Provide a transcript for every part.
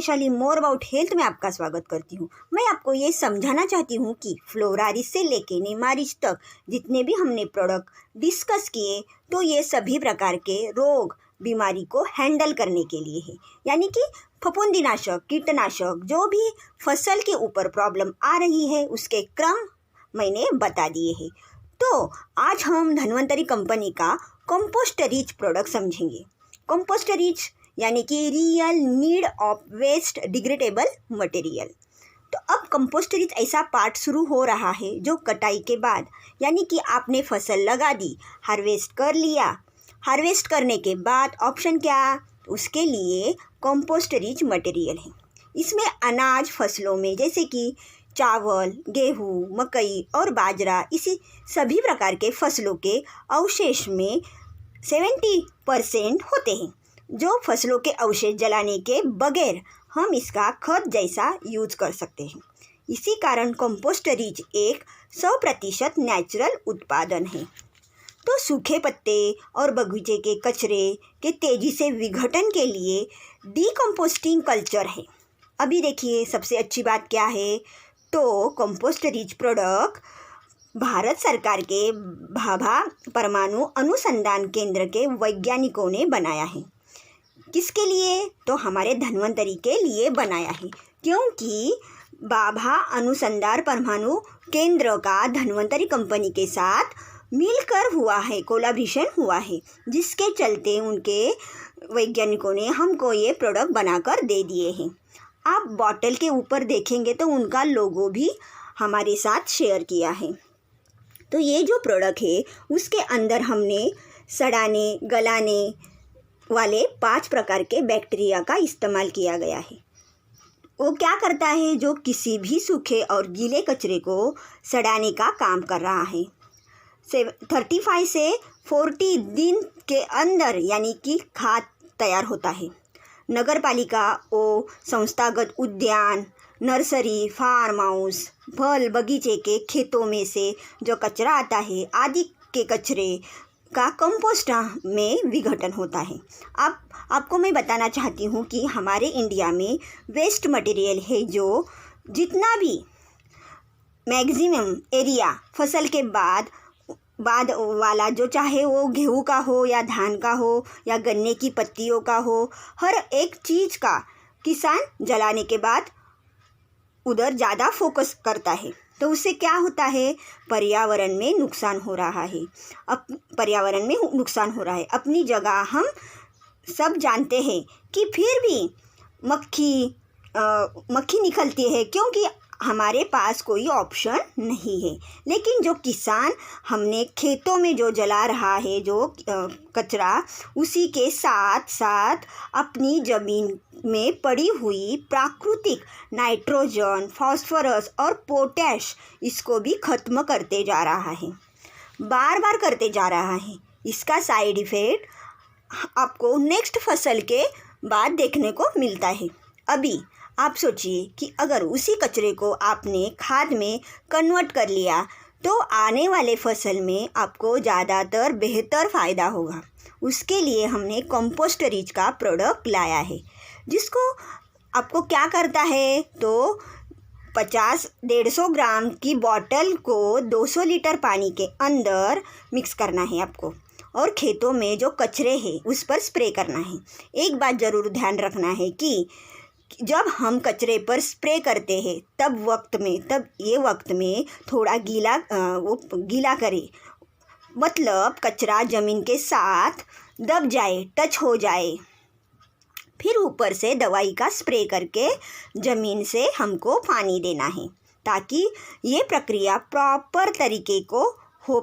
Vaishali more about health में आपका स्वागत करती हूँ। मैं आपको ये समझाना चाहती हूँ कि फ्लोरारिस से लेके नेमारिस तक जितने भी हमने प्रोडक्ट डिस्कस किए तो ये सभी प्रकार के रोग बीमारी को हैंडल करने के लिए है। यानी कि फफूंदीनाशक, कीटनाशक, जो भी फसल के ऊपर प्रॉब्लम आ रही है उसके क्रम मैंने बता दिए हैं। तो आज हम धन्वंतरी कंपनी का कंपोस्ट रिच प्रोडक्ट समझेंगे। कंपोस्ट रिच यानी कि real need of waste degradable material. तो अब कंपोस्ट रिच ऐसा पार्ट शुरू हो रहा है जो कटाई के बाद, यानी कि आपने फसल लगा दी, हार्वेस्ट कर लिया, हार्वेस्ट करने के बाद ऑप्शन क्या, उसके लिए कंपोस्ट रिच मटेरियल है। इसमें अनाज फसलों में जैसे कि चावल, गेहूँ, मकई और बाजरा, इसी सभी प्रकार के फसलों के अवशेष में 70% होते हैं, जो फसलों के अवशेष जलाने के बगैर हम इसका खत जैसा यूज कर सकते हैं। इसी कारण कंपोस्ट रिच एक 100% नेचुरल उत्पादन है। तो सूखे पत्ते और बगीचे के कचरे के तेज़ी से विघटन के लिए डीकम्पोस्टिंग कल्चर है। अभी देखिए सबसे अच्छी बात क्या है, तो कंपोस्ट रिच प्रोडक्ट भारत सरकार के भाभा परमाणु अनुसंधान केंद्र के वैज्ञानिकों ने बनाया है। किसके लिए, तो हमारे धन्वंतरी के लिए बनाया है, क्योंकि भाभा अनुसंधान परमाणु केंद्र का धन्वंतरी कंपनी के साथ मिलकर हुआ है, कोलैबोरेशन हुआ है, जिसके चलते उनके वैज्ञानिकों ने हमको ये प्रोडक्ट बनाकर दे दिए हैं। आप बॉटल के ऊपर देखेंगे तो उनका लोगो भी हमारे साथ शेयर किया है। तो ये जो प्रोडक्ट है उसके अंदर हमने सड़ाने गलाने वाले 5 प्रकार के बैक्टीरिया का इस्तेमाल किया गया है। वो क्या करता है, जो किसी भी सूखे और गीले कचरे को सड़ाने का काम कर रहा है। 35 से 40 दिन के अंदर यानी कि खाद तैयार होता है। नगर पालिका और संस्थागत उद्यान, नर्सरी, फार्म हाउस, फल बगीचे के खेतों में से जो कचरा आता है आदि के कचरे का कंपोस्ट में विघटन होता है। अब आपको मैं बताना चाहती हूँ कि हमारे इंडिया में वेस्ट मटेरियल है, जो जितना भी मैक्सिमम एरिया फसल के बाद वाला, जो चाहे वो गेहूँ का हो या धान का हो या गन्ने की पत्तियों का हो, हर एक चीज़ का किसान जलाने के बाद उधर ज़्यादा फोकस करता है। तो उससे क्या होता है, पर्यावरण में नुकसान हो रहा है। अब पर्यावरण में नुकसान हो रहा है, अपनी जगह हम सब जानते हैं कि फिर भी मक्खी निकलती है, क्योंकि हमारे पास कोई ऑप्शन नहीं है। लेकिन जो किसान हमने खेतों में जो जला रहा है जो कचरा, उसी के साथ साथ अपनी ज़मीन में पड़ी हुई प्राकृतिक नाइट्रोजन, फास्फोरस और पोटैश, इसको भी ख़त्म करते जा रहा है, बार बार करते जा रहा है। इसका साइड इफ़ेक्ट आपको नेक्स्ट फसल के बाद देखने को मिलता है। अभी आप सोचिए कि अगर उसी कचरे को आपने खाद में कन्वर्ट कर लिया तो आने वाले फसल में आपको ज़्यादातर बेहतर फ़ायदा होगा। उसके लिए हमने कंपोस्ट रिच का प्रोडक्ट लाया है, जिसको आपको क्या करता है, तो 50-150 ग्राम की बॉटल को 200 लीटर पानी के अंदर मिक्स करना है आपको, और खेतों में जो कचरे हैं उस पर स्प्रे करना है। एक बात ज़रूर ध्यान रखना है कि जब हम कचरे पर स्प्रे करते हैं तब ये वक्त में थोड़ा गीला करें, मतलब कचरा ज़मीन के साथ दब जाए, टच हो जाए। फिर ऊपर से दवाई का स्प्रे करके ज़मीन से हमको पानी देना है, ताकि ये प्रक्रिया प्रॉपर तरीके को हो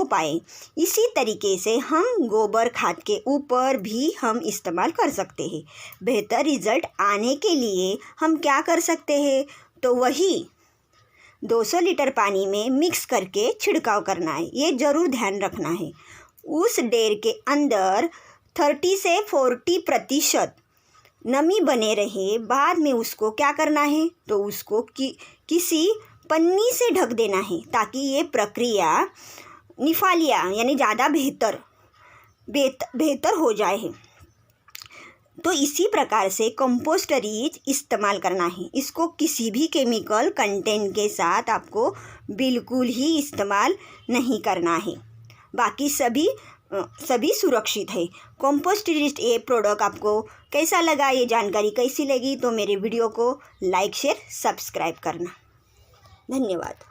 पाए। इसी तरीके से हम गोबर खाद के ऊपर भी हम इस्तेमाल कर सकते हैं। बेहतर रिजल्ट आने के लिए हम क्या कर सकते हैं, तो वही 200 लीटर पानी में मिक्स करके छिड़काव करना है। ये ज़रूर ध्यान रखना है। उस ढेर के अंदर 30 से 40% नमी बने रहे। बाद में उसको क्या करना है, तो उसको किसी पन्नी से ढक देना है, ताकि ये प्रक्रिया निफालिया यानी ज़्यादा बेहतर हो जाए। तो इसी प्रकार से कंपोस्ट रिच इस्तेमाल करना है। इसको किसी भी केमिकल कंटेंट के साथ आपको बिल्कुल ही इस्तेमाल नहीं करना है। बाकी सभी सुरक्षित है। कंपोस्ट रिच ये प्रोडक्ट आपको कैसा लगा, ये जानकारी कैसी लगी, तो मेरे वीडियो को लाइक शेयर सब्सक्राइब करना। धन्यवाद।